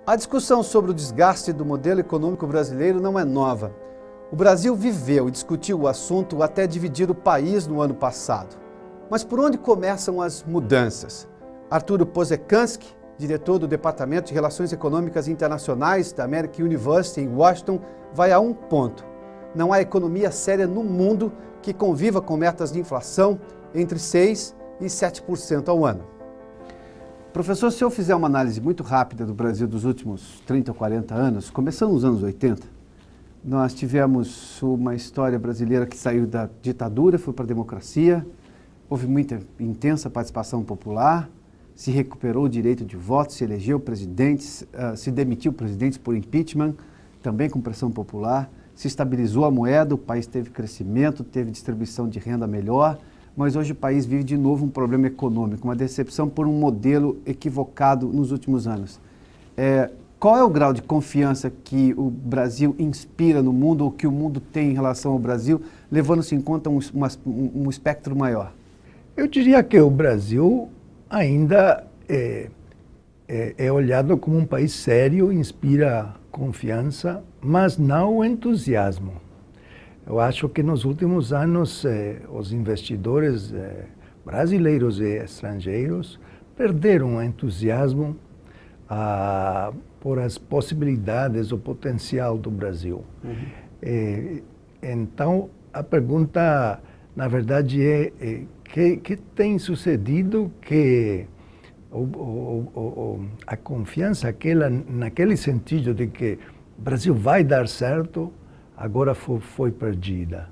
A discussão sobre o desgaste do modelo econômico brasileiro não é nova. O Brasil viveu e discutiu o assunto até dividir o país no ano passado. Mas por onde começam as mudanças? Arturo Pozekansky, diretor do Departamento de Relações Econômicas Internacionais da American University em Washington, vai a um ponto. Não há economia séria no mundo que conviva com metas de inflação entre 6% e 7% ao ano. Professor, se eu fizer uma análise muito rápida do Brasil dos últimos 30 ou 40 anos, começando nos anos 80, nós tivemos uma história brasileira que saiu da ditadura, foi para a democracia, houve muita intensa participação popular, se recuperou o direito de voto, se elegeu presidentes, se demitiu presidentes por impeachment, também com pressão popular, se estabilizou a moeda, o país teve crescimento, teve distribuição de renda melhor, mas hoje o país vive de novo um problema econômico, uma decepção por um modelo equivocado nos últimos anos. Qual é o grau de confiança que o Brasil inspira no mundo ou que o mundo tem em relação ao Brasil, levando-se em conta um espectro maior? Eu diria que o Brasil ainda é olhado como um país sério, inspira confiança, mas não entusiasmo. Eu acho que nos últimos anos os investidores brasileiros e estrangeiros perderam o entusiasmo por as possibilidades, o potencial do Brasil. Uhum. Então, a pergunta, na verdade, é que tem sucedido que a confiança, naquele sentido de que o Brasil vai dar certo, agora foi perdida.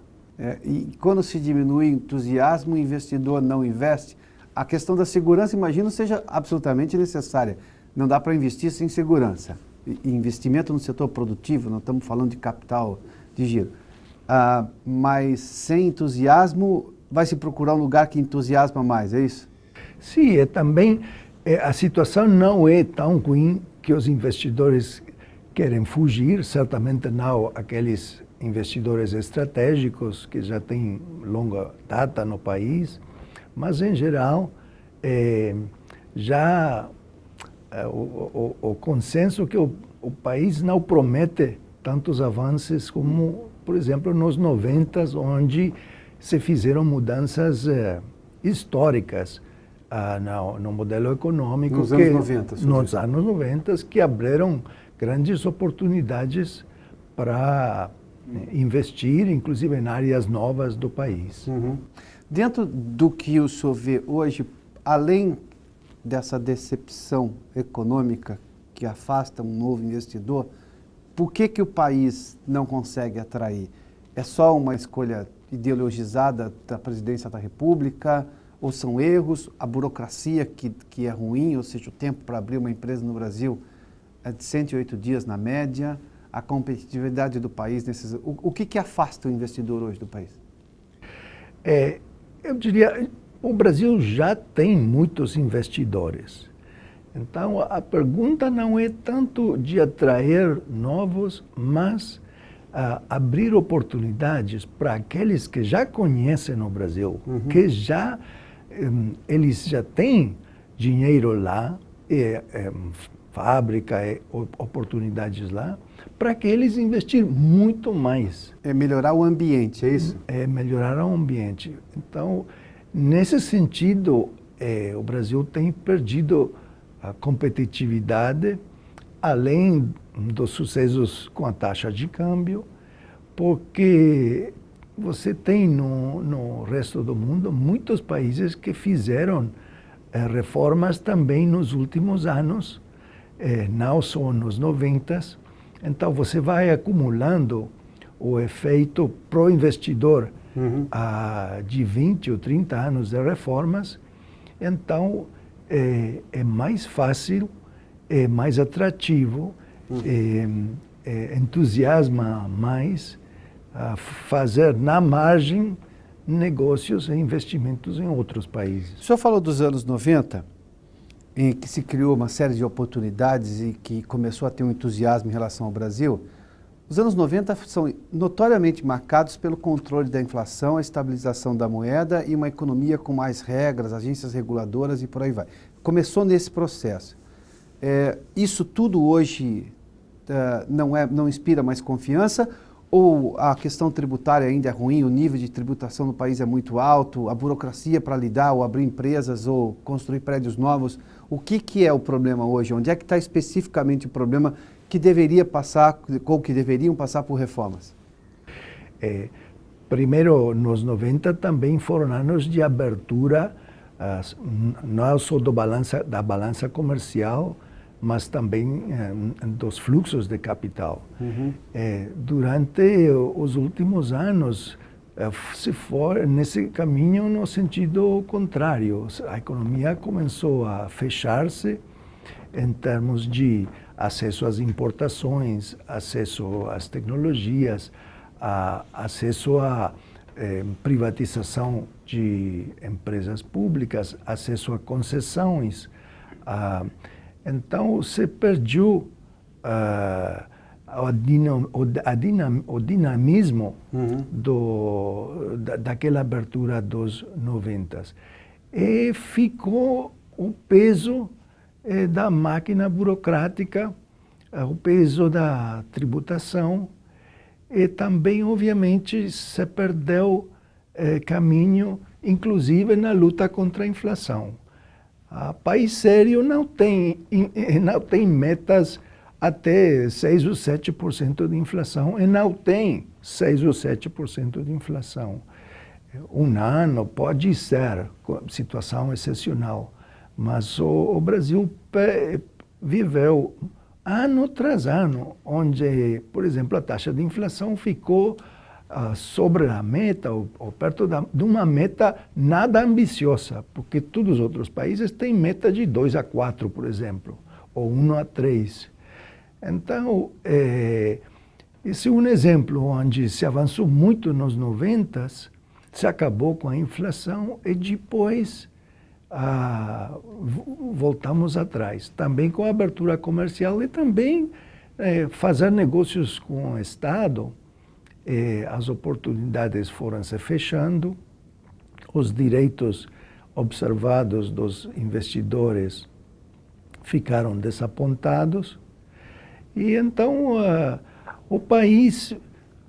E quando se diminui o entusiasmo, o investidor não investe. A questão da segurança, imagino, seja absolutamente necessária. Não dá para investir sem segurança. Investimento no setor produtivo, não estamos falando de capital de giro. Mas sem entusiasmo, vai se procurar um lugar que entusiasma mais, é isso? Sim, também a situação não é tão ruim que os investidores querem fugir, certamente não aqueles investidores estratégicos que já têm longa data no país, mas em geral já o consenso que o país não promete tantos avanços como, por exemplo, nos 90, onde se fizeram mudanças históricas no modelo econômico. Nos anos 90. Nos anos 90, que abriram grandes oportunidades para investir, inclusive em áreas novas do país. Uhum. Dentro do que o senhor vê hoje, além dessa decepção econômica que afasta um novo investidor, por que o país não consegue atrair? É só uma escolha ideologizada da presidência da República? Ou são erros? A burocracia que é ruim, ou seja, o tempo para abrir uma empresa no Brasil é de 108 dias na média, a competitividade do país nesses... O que afasta o investidor hoje do país? Eu diria, o Brasil já tem muitos investidores. Então, a pergunta não é tanto de atrair novos, mas abrir oportunidades para aqueles que já conhecem o Brasil, uhum, que eles já têm dinheiro lá, fábrica, oportunidades lá, para que eles investirem muito mais. É melhorar o ambiente, é isso? É melhorar o ambiente. Então, nesse sentido, o Brasil tem perdido a competitividade, além dos sucessos com a taxa de câmbio, porque você tem no resto do mundo muitos países que fizeram reformas também nos últimos anos, não só nos 90. Então você vai acumulando o efeito pro investidor, uhum, de 20 ou 30 anos de reformas. Então é mais fácil, é mais atrativo, uhum, entusiasma mais fazer na margem negócios e investimentos em outros países. O senhor falou dos anos 90, em que se criou uma série de oportunidades e que começou a ter um entusiasmo em relação ao Brasil. Os anos 90 são notoriamente marcados pelo controle da inflação, a estabilização da moeda e uma economia com mais regras, agências reguladoras e por aí vai. Começou nesse processo. Isso tudo hoje não inspira mais confiança? Ou a questão tributária ainda é ruim, o nível de tributação no país é muito alto, a burocracia para lidar ou abrir empresas ou construir prédios novos? O que é o problema hoje? Onde é que está especificamente o problema que deveria passar, ou que deveriam passar por reformas? Primeiro, nos 90 também foram anos de abertura, não só da balança comercial, mas também dos fluxos de capital. Uhum. Durante os últimos anos, se foi nesse caminho no sentido contrário. A economia começou a fechar-se em termos de acesso às importações, acesso às tecnologias, acesso à privatização de empresas públicas, acesso a concessões. Então, se perdeu o dinamismo daquela abertura dos 90. E ficou o peso da máquina burocrática, o peso da tributação, e também, obviamente, se perdeu caminho, inclusive na luta contra a inflação. País sério não tem metas até 6 ou 7% de inflação, e não tem 6 ou 7% de inflação. Um ano pode ser situação excepcional, mas o Brasil viveu ano tras ano, onde, por exemplo, a taxa de inflação ficou sobre a meta, ou perto de uma meta nada ambiciosa, porque todos os outros países têm meta de 2 a 4, por exemplo, ou 1 a 3. Então, esse é um exemplo onde se avançou muito nos 90, se acabou com a inflação e depois voltamos atrás. Também com a abertura comercial e também fazer negócios com o Estado. As oportunidades foram se fechando, os direitos observados dos investidores ficaram desapontados, e então o país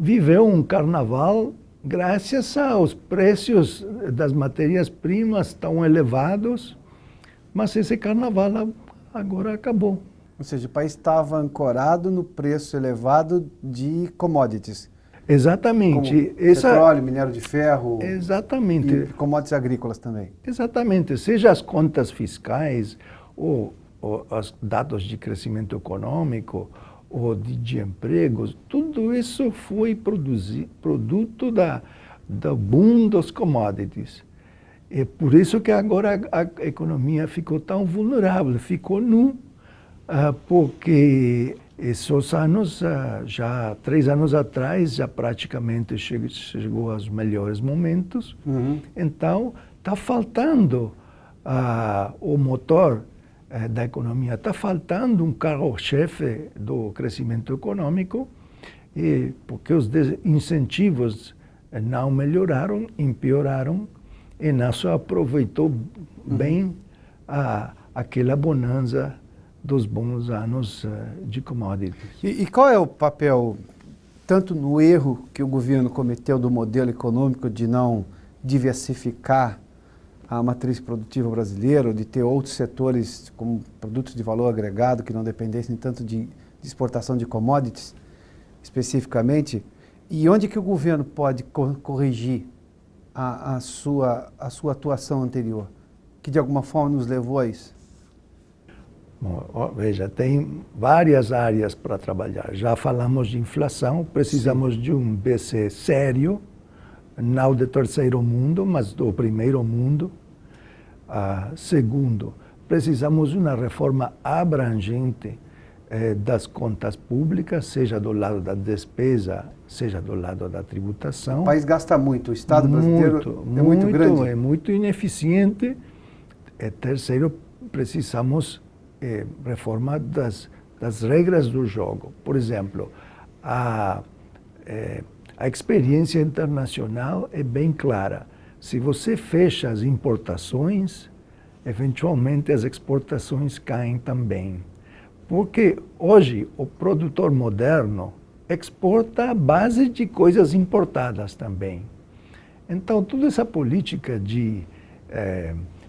viveu um carnaval graças aos preços das matérias-primas tão elevados, mas esse carnaval agora acabou. Ou seja, o país estava ancorado no preço elevado de commodities. Exatamente. Como petróleo, minério de ferro. Exatamente. E commodities agrícolas também. Exatamente. Seja as contas fiscais, ou os dados de crescimento econômico, ou de empregos, tudo isso foi produto do boom dos commodities. É por isso que agora a economia ficou tão vulnerável, ficou nu, porque esses anos, já 3 anos atrás, já praticamente chegou aos melhores momentos. Uhum. Então, está faltando o motor da economia, está faltando um carro-chefe do crescimento econômico, porque os incentivos não melhoraram, empeoraram, e não só aproveitou bem aquela bonança dos bons anos de commodities. E qual é o papel, tanto no erro que o governo cometeu do modelo econômico de não diversificar a matriz produtiva brasileira, ou de ter outros setores como produtos de valor agregado que não dependessem tanto de exportação de commodities, especificamente, e onde que o governo pode corrigir a sua atuação anterior, que de alguma forma nos levou a isso? Bom, veja, tem várias áreas para trabalhar. Já falamos de inflação, precisamos Sim. de um BC sério, não do terceiro mundo, mas do primeiro mundo. Segundo, precisamos de uma reforma abrangente das contas públicas, seja do lado da despesa, seja do lado da tributação. O país gasta muito, o Estado brasileiro é muito grande. É muito ineficiente. Terceiro, precisamos reforma das regras do jogo. Por exemplo, a experiência internacional é bem clara. Se você fecha as importações, eventualmente as exportações caem também. Porque hoje o produtor moderno exporta a base de coisas importadas também. Então, toda essa política de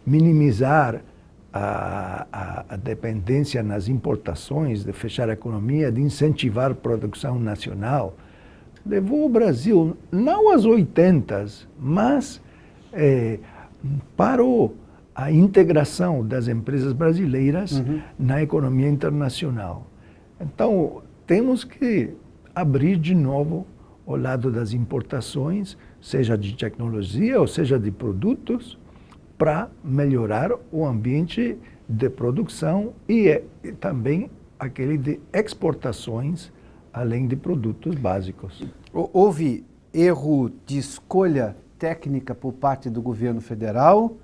minimizar a dependência nas importações, de fechar a economia, de incentivar a produção nacional, levou o Brasil, não às 80s, mas parou a integração das empresas brasileiras na economia internacional. Então, temos que abrir de novo o lado das importações, seja de tecnologia ou seja de produtos, para melhorar o ambiente de produção e também aquele de exportações, além de produtos básicos. Houve erro de escolha técnica por parte do governo federal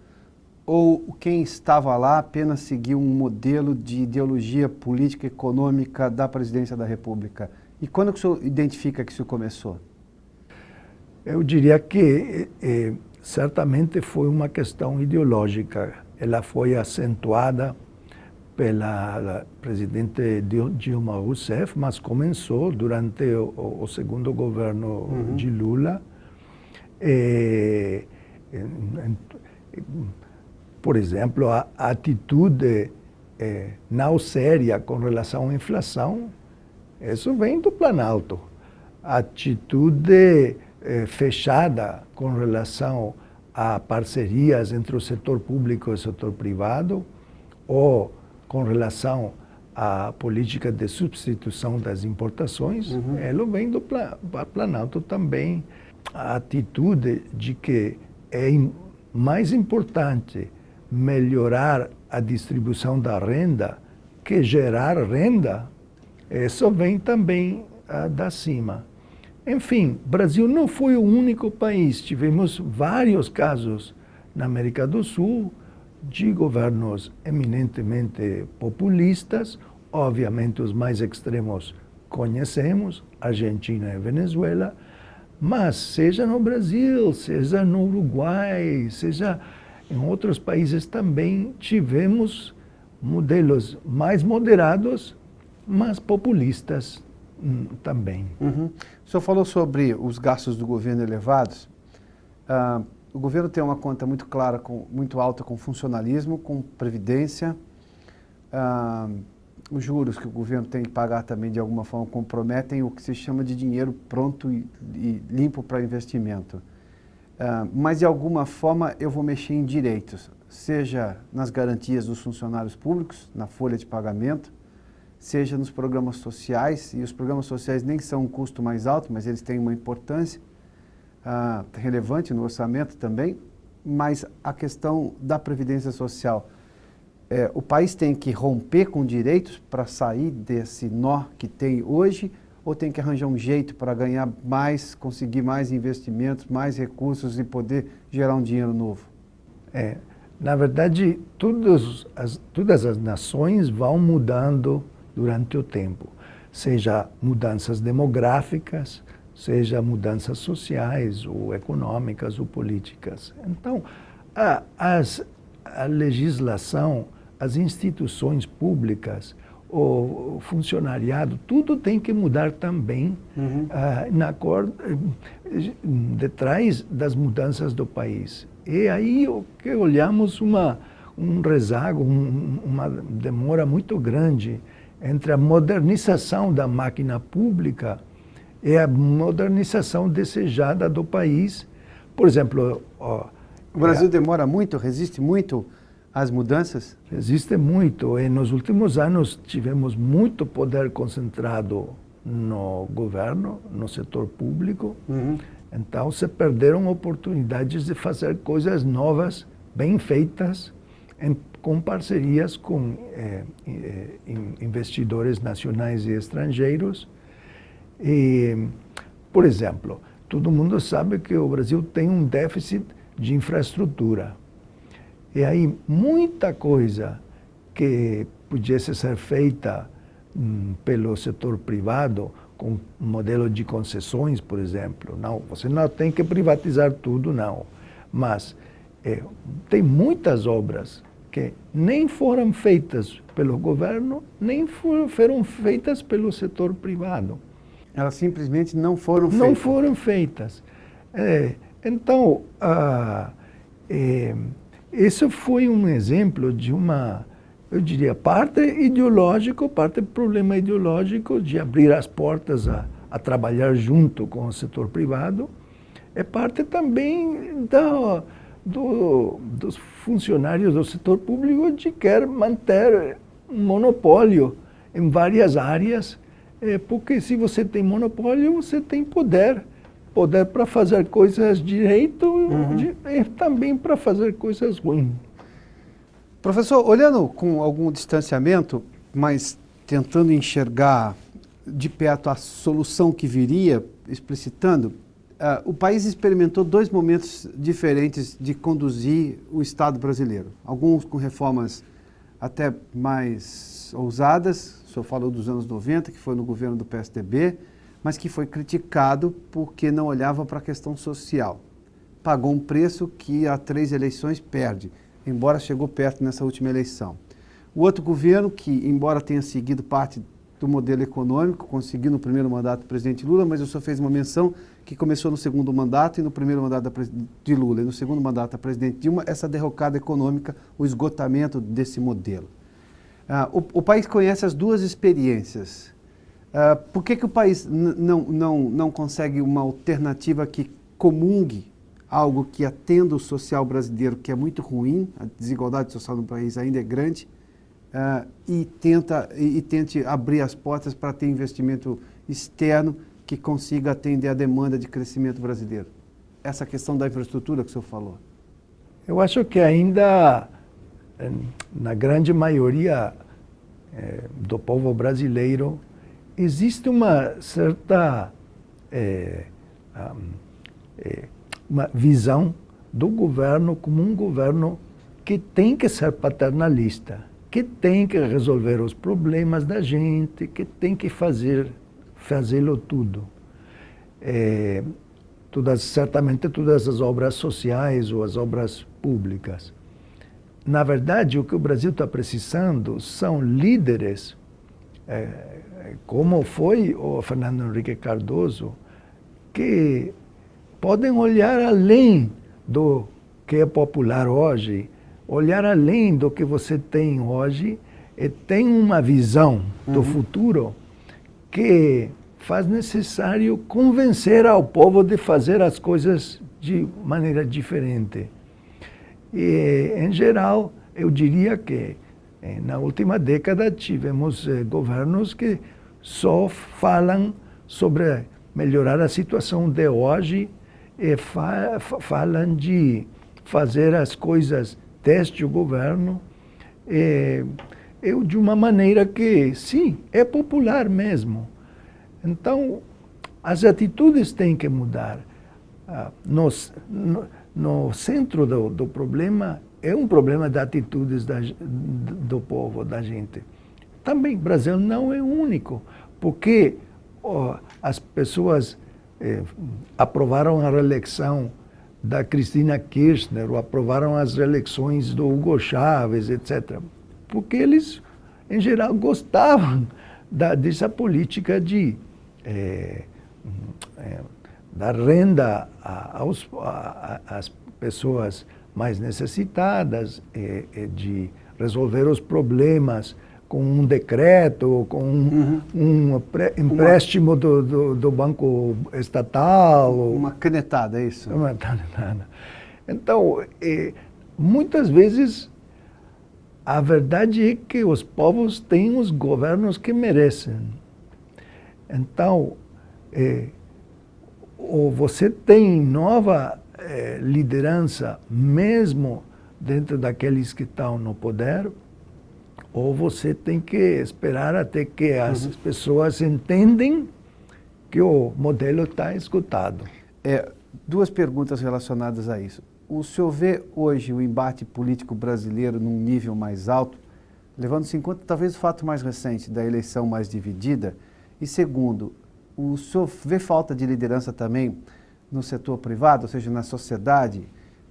ou quem estava lá apenas seguiu um modelo de ideologia política e econômica da presidência da República? E quando que o senhor identifica que isso começou? Eu diria que certamente foi uma questão ideológica. Ela foi acentuada pela presidente Dilma Rousseff, mas começou durante o segundo governo de Lula. Por exemplo, a atitude não séria com relação à inflação, isso vem do Planalto. A atitude fechada com relação a parcerias entre o setor público e o setor privado, ou com relação à política de substituição das importações, ela vem do Planalto também. A atitude de que é mais importante melhorar a distribuição da renda que gerar renda, isso vem também da cima. Enfim, o Brasil não foi o único país. Tivemos vários casos na América do Sul de governos eminentemente populistas. Obviamente, os mais extremos conhecemos, Argentina e Venezuela, mas seja no Brasil, seja no Uruguai, seja em outros países também, tivemos modelos mais moderados, mas populistas também. O senhor falou sobre os gastos do governo elevados. O governo tem uma conta muito clara, muito alta com funcionalismo, com previdência. Os juros que o governo tem que pagar também, de alguma forma, comprometem o que se chama de dinheiro pronto e limpo para investimento. Mas, de alguma forma, eu vou mexer em direitos, seja nas garantias dos funcionários públicos, na folha de pagamento, seja nos programas sociais, e os programas sociais nem são um custo mais alto, mas eles têm uma importância relevante no orçamento também, mas a questão da previdência social, o país tem que romper com direitos para sair desse nó que tem hoje, ou tem que arranjar um jeito para ganhar mais, conseguir mais investimentos, mais recursos e poder gerar um dinheiro novo? Na verdade, todas as nações vão mudando durante o tempo, seja mudanças demográficas, seja mudanças sociais, ou econômicas, ou políticas. Então, a legislação, as instituições públicas, o funcionariado, tudo tem que mudar também detrás das mudanças do país. E aí o que olhamos um rezago, uma demora muito grande entre a modernização da máquina pública e a modernização desejada do país. Por exemplo, o Brasil demora muito, resiste muito às mudanças? Resiste muito. E nos últimos anos tivemos muito poder concentrado no governo, no setor público. Então se perderam oportunidades de fazer coisas novas, bem feitas, com parcerias com investidores nacionais e estrangeiros. E, por exemplo, todo mundo sabe que o Brasil tem um déficit de infraestrutura. E aí muita coisa que pudesse ser feita pelo setor privado, com um modelo de concessões, por exemplo. Não, você não tem que privatizar tudo, não. Mas tem muitas obras que nem foram feitas pelo governo, nem foram feitas pelo setor privado. Elas simplesmente não foram feitas. Não foram feitas. Então, esse foi um exemplo de uma, eu diria, parte ideológico, parte problema ideológico de abrir as portas a trabalhar junto com o setor privado. É parte também dos funcionários do setor público de querer manter um monopólio em várias áreas, porque se você tem monopólio, você tem poder para fazer coisas direito e também para fazer coisas ruins. Professor, olhando com algum distanciamento, mas tentando enxergar de perto a solução que viria, explicitando, o país experimentou 2 momentos diferentes de conduzir o Estado brasileiro. Alguns com reformas até mais ousadas, o senhor falou dos anos 90, que foi no governo do PSDB, mas que foi criticado porque não olhava para a questão social. Pagou um preço que há 3 eleições perde, embora chegou perto nessa última eleição. O outro governo, que embora tenha seguido parte do modelo econômico, conseguiu no primeiro mandato do presidente Lula, mas o senhor fez uma menção que começou no segundo mandato e no primeiro mandato de Lula e no segundo mandato da presidente Dilma, essa derrocada econômica, o esgotamento desse modelo. O país conhece as 2 experiências. Por que o país não consegue uma alternativa que comungue algo que atenda o social brasileiro, que é muito ruim, a desigualdade social no país ainda é grande, e tente abrir as portas para ter investimento externo que consiga atender a demanda de crescimento brasileiro? Essa questão da infraestrutura que o senhor falou. Eu acho que ainda, na grande maioria do povo brasileiro, existe uma certa uma visão do governo como um governo que tem que ser paternalista, que tem que resolver os problemas da gente, que tem que fazê-lo tudo. Certamente todas as obras sociais ou as obras públicas. Na verdade, o que o Brasil está precisando são líderes, como foi o Fernando Henrique Cardoso, que podem olhar além do que é popular hoje, olhar além do que você tem hoje e tem uma visão do futuro que faz necessário convencer ao povo de fazer as coisas de maneira diferente. E, em geral, eu diria que na última década tivemos governos que só falam sobre melhorar a situação de hoje e falam de fazer as coisas desde o governo de uma maneira que, sim, é popular mesmo. Então, as atitudes têm que mudar. No centro do problema é um problema de atitudes do povo, da gente. Também, o Brasil não é único, porque as pessoas aprovaram a reeleição da Cristina Kirchner, ou aprovaram as reeleições do Hugo Chávez, etc. Porque eles, em geral, gostavam dessa política de dar renda às pessoas mais necessitadas, de resolver os problemas com um decreto, com um empréstimo do Banco Estatal. Uma canetada, é isso? Uma canetada. Então, muitas vezes, a verdade é que os povos têm os governos que merecem. Então, ou você tem nova liderança, mesmo dentro daqueles que estão no poder, ou você tem que esperar até que as pessoas entendem que o modelo está esgotado. 2 perguntas relacionadas a isso. O senhor vê hoje o embate político brasileiro num nível mais alto, levando-se em conta talvez o fato mais recente da eleição mais dividida? E segundo, o senhor vê falta de liderança também no setor privado, ou seja, na sociedade,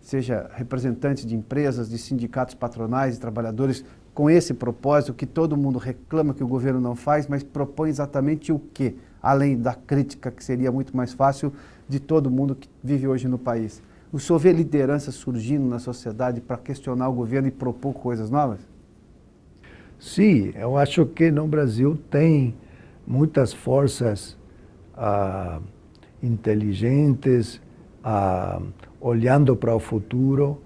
seja representante de empresas, de sindicatos patronais, de trabalhadores, com esse propósito que todo mundo reclama que o governo não faz, mas propõe exatamente o quê? Além da crítica, que seria muito mais fácil de todo mundo que vive hoje no país. O senhor vê liderança surgindo na sociedade para questionar o governo e propor coisas novas? Sim, eu acho que no Brasil tem muitas forças inteligentes, olhando para o futuro.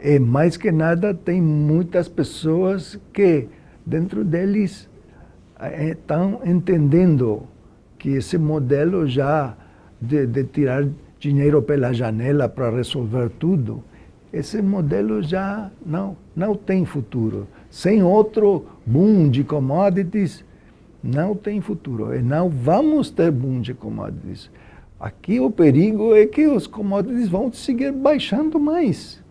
E mais que nada, tem muitas pessoas que dentro deles estão entendendo que esse modelo já de tirar dinheiro pela janela para resolver tudo, esse modelo já não tem futuro. Sem outro boom de commodities, não tem futuro. E não vamos ter boom de commodities. Aqui o perigo é que os commodities vão seguir baixando mais.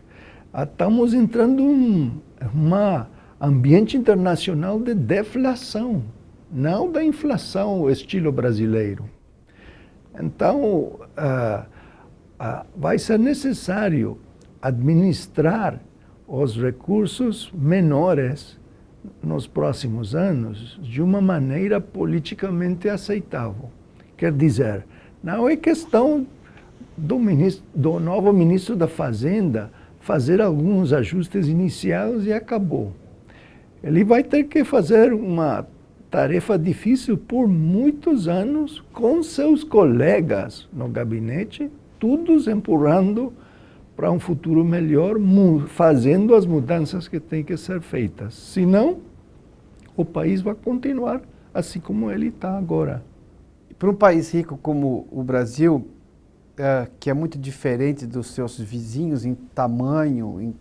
Estamos entrando em um ambiente internacional de deflação, não da inflação, estilo brasileiro. Então, vai ser necessário administrar os recursos menores nos próximos anos de uma maneira politicamente aceitável. Quer dizer, não é questão do novo ministro da Fazenda fazer alguns ajustes iniciais e acabou. Ele vai ter que fazer uma tarefa difícil por muitos anos com seus colegas no gabinete, todos empurrando para um futuro melhor, fazendo as mudanças que têm que ser feitas. Senão, o país vai continuar assim como ele está agora. Para um país rico como o Brasil, que é muito diferente dos seus vizinhos em tamanho, em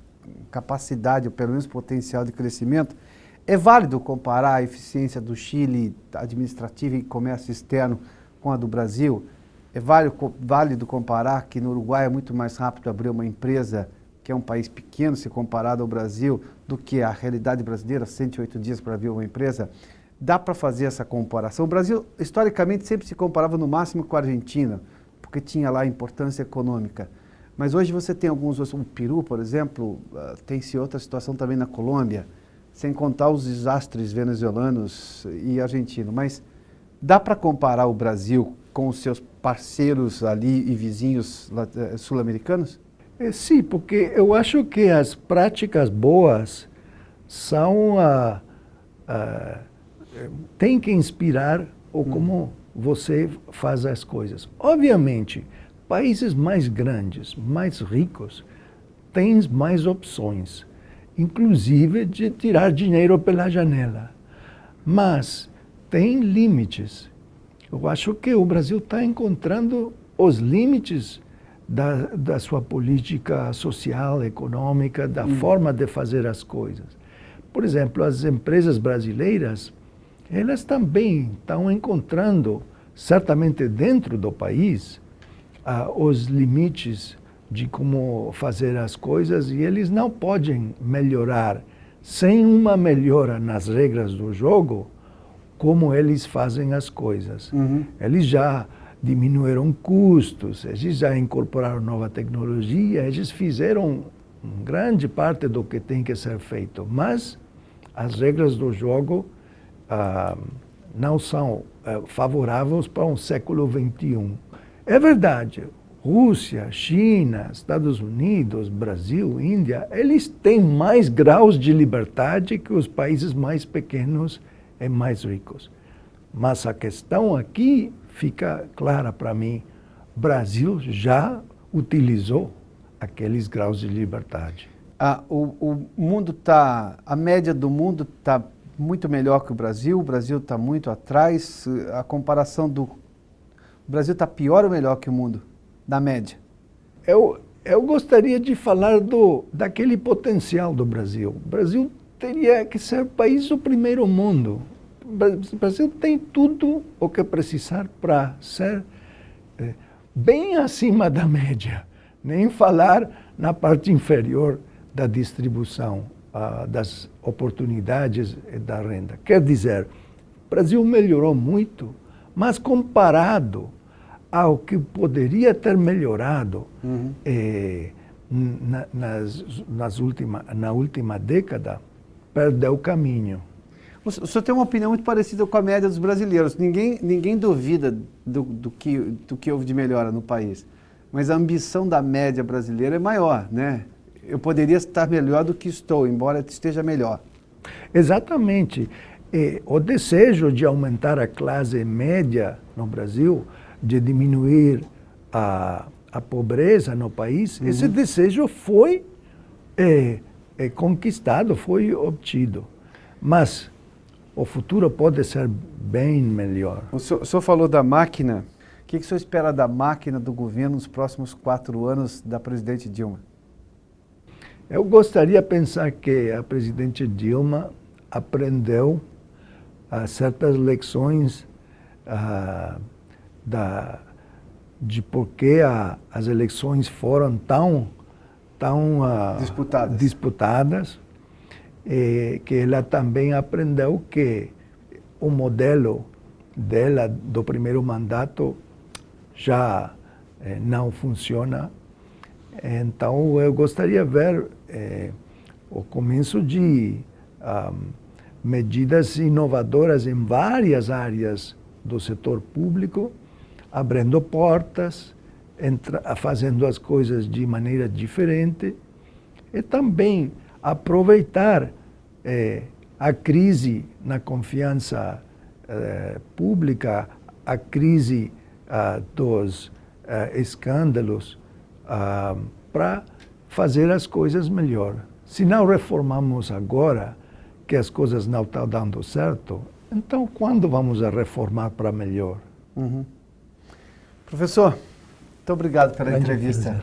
capacidade, ou pelo menos potencial de crescimento, é válido comparar a eficiência do Chile administrativa e comércio externo com a do Brasil? É válido comparar que no Uruguai é muito mais rápido abrir uma empresa, que é um país pequeno se comparado ao Brasil, do que a realidade brasileira, 108 dias para abrir uma empresa? Dá para fazer essa comparação? O Brasil, historicamente, sempre se comparava no máximo com a Argentina, porque tinha lá importância econômica. Mas hoje você tem alguns, o Peru, por exemplo, tem-se outra situação também na Colômbia, sem contar os desastres venezuelanos e argentinos. Mas dá para comparar o Brasil com os seus parceiros ali e vizinhos sul-americanos? Sim, porque eu acho que as práticas boas são tem que inspirar o como você faz as coisas. Obviamente, países mais grandes, mais ricos, têm mais opções, inclusive de tirar dinheiro pela janela. Mas tem limites. Eu acho que o Brasil está encontrando os limites da sua política social, econômica, da forma de fazer as coisas. Por exemplo, as empresas brasileiras, elas também estão encontrando, certamente dentro do país, os limites de como fazer as coisas, e eles não podem melhorar sem uma melhora nas regras do jogo, como eles fazem as coisas. Eles já diminuíram custos, eles já incorporaram nova tecnologia, eles fizeram grande parte do que tem que ser feito, mas as regras do jogo não são favoráveis para um século XXI. É verdade, Rússia, China, Estados Unidos, Brasil, Índia, eles têm mais graus de liberdade que os países mais pequenos e mais ricos. Mas a questão aqui fica clara para mim. O Brasil já utilizou aqueles graus de liberdade. O mundo a média do mundo está muito melhor que o Brasil está muito atrás. A comparação o Brasil está pior ou melhor que o mundo, na média? Eu gostaria de falar daquele potencial do Brasil. O Brasil teria que ser país do primeiro mundo. O Brasil tem tudo o que precisar para ser bem acima da média, nem falar na parte inferior da distribuição das oportunidades e da renda. Quer dizer, o Brasil melhorou muito, mas comparado ao que poderia ter melhorado, na última década, perdeu o caminho. O senhor tem uma opinião muito parecida com a média dos brasileiros. Ninguém duvida do que houve de melhora no país. Mas a ambição da média brasileira é maior, né? Eu poderia estar melhor do que estou, embora esteja melhor. Exatamente. O desejo de aumentar a classe média no Brasil, de diminuir a pobreza no país, esse desejo foi conquistado, foi obtido. Mas o futuro pode ser bem melhor. O senhor falou da máquina. O que o senhor espera da máquina do governo nos próximos 4 anos da presidente Dilma? Eu gostaria de pensar que a presidente Dilma aprendeu certas lições de por que as eleições foram tão disputadas, que ela também aprendeu que o modelo dela do primeiro mandato já não funciona. Então, eu gostaria de ver o começo de medidas inovadoras em várias áreas do setor público, abrindo portas, fazendo as coisas de maneira diferente e também aproveitar a crise na confiança pública, a crise dos escândalos, para fazer as coisas melhor. Se não reformamos agora, que as coisas não estão dando certo, então quando vamos a reformar para melhor? Professor, muito obrigado pela entrevista.